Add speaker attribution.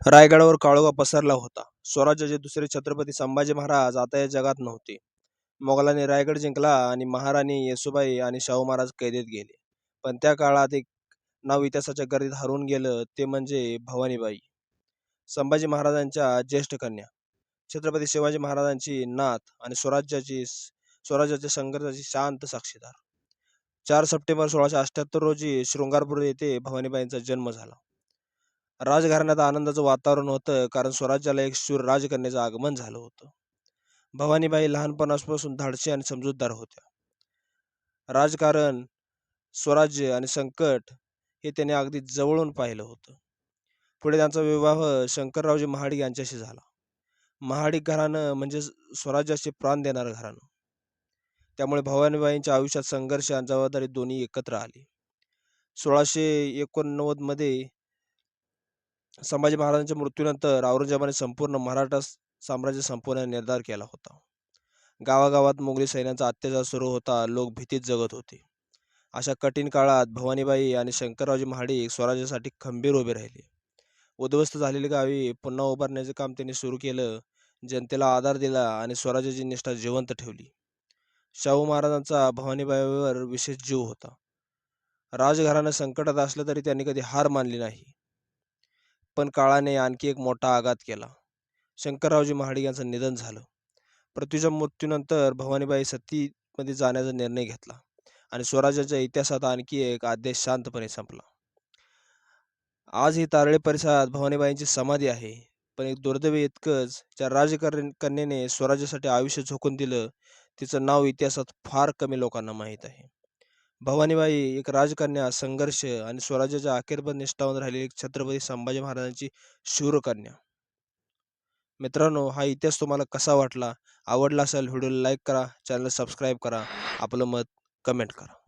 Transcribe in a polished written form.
Speaker 1: रायगडावर काळोखा पसरला होता. स्वराज्याचे दुसरे छत्रपती संभाजी महाराज आता या जगात नव्हते. मोगलांनी रायगड जिंकला आणि महाराणी येसूबाई आणि शाहू महाराज कैदेत गेले. पण त्या काळात एक नाव इतिहासाच्या गर्दीत हरवून गेलं, ते म्हणजे भवानीबाई, संभाजी महाराजांच्या ज्येष्ठ कन्या, छत्रपती शिवाजी महाराजांची नात आणि स्वराज्याच्या संघर्षाची शांत साक्षीदार. 4 सप्टेंबर 1678 रोजी शृंगारपूर येथे भवानीबाईंचा जन्म झाला. राजघराण्यात आनंदाचं वातावरण होतं, कारण स्वराज्याला एक शूर राजकन्याचं आगमन झालं होतं. भवानीबाई लहानपणापासून धाडसी आणि समजूतदार होत्या. राजकारण, स्वराज्य आणि संकट हे त्याने अगदी जवळून पाहिलं होतं. पुढे त्यांचा विवाह शंकररावजी महाडिक यांच्याशी झाला. महाडिक घराणं म्हणजे स्वराज्याचे प्राण देणारं घराणं. त्यामुळे भवानीबाईंच्या आयुष्यात संघर्ष आणि जबाबदारी दोन्ही एकत्र आली. 1689 मध्ये संभाजी महाराजांच्या मृत्यूनंतर औरंगजेबाने संपूर्ण मराठा साम्राज्य संपवण्याचा निर्धार केला होता. गावागावात मोगली सैन्याचा अत्याचार सुरू होता. लोक भीतीत जगत होते. अशा कठीण काळात भवानीबाई आणि शंकररावजी महाडिक स्वराज्यासाठी खंबीर उभे राहिले. उद्ध्वस्त झालेल्या गावी पुन्हा उभारण्याचे काम त्यांनी सुरू केलं. जनतेला आधार दिला आणि स्वराज्याची निष्ठा जिवंत ठेवली. शाहू महाराजांचा भवानीबाईवर विशेष जीव होता. राजघराणं संकटात असलं तरी त्यांनी कधी हार मानली नाही. पण काळाने आणखी एक मोठा आघात केला. शंकररावजी महाडिक यांचं निधन झालं. पृथ्वीच्या मृत्यूनंतर भवानीबाई सतीमध्ये जाण्याचा निर्णय घेतला आणि स्वराज्याच्या इतिहासात आणखी एक अध्याय शांतपणे संपला. आज ही तारळे परिसरात भवानीबाईंची समाधी आहे. पण एक दुर्दैव इतकंच, ज्या राजकन्येने स्वराज्यासाठी आयुष्य झोकून दिलं, तिचं नाव इतिहासात फार कमी लोकांना माहीत आहे. भवानीबाई एक राजकन्या, संघर्ष आणि स्वराज्याच्या अखेरपर्यंत निष्ठावंत राहिलेली एक छत्रपती संभाजी महाराजांची शूरकन्या. मित्रांनो, हा इतिहास तुम्हाला कसा वाटला? आवडला असेल व्हिडिओला लाईक करा, चॅनल सबस्क्राईब करा, आपलं मत कमेंट करा.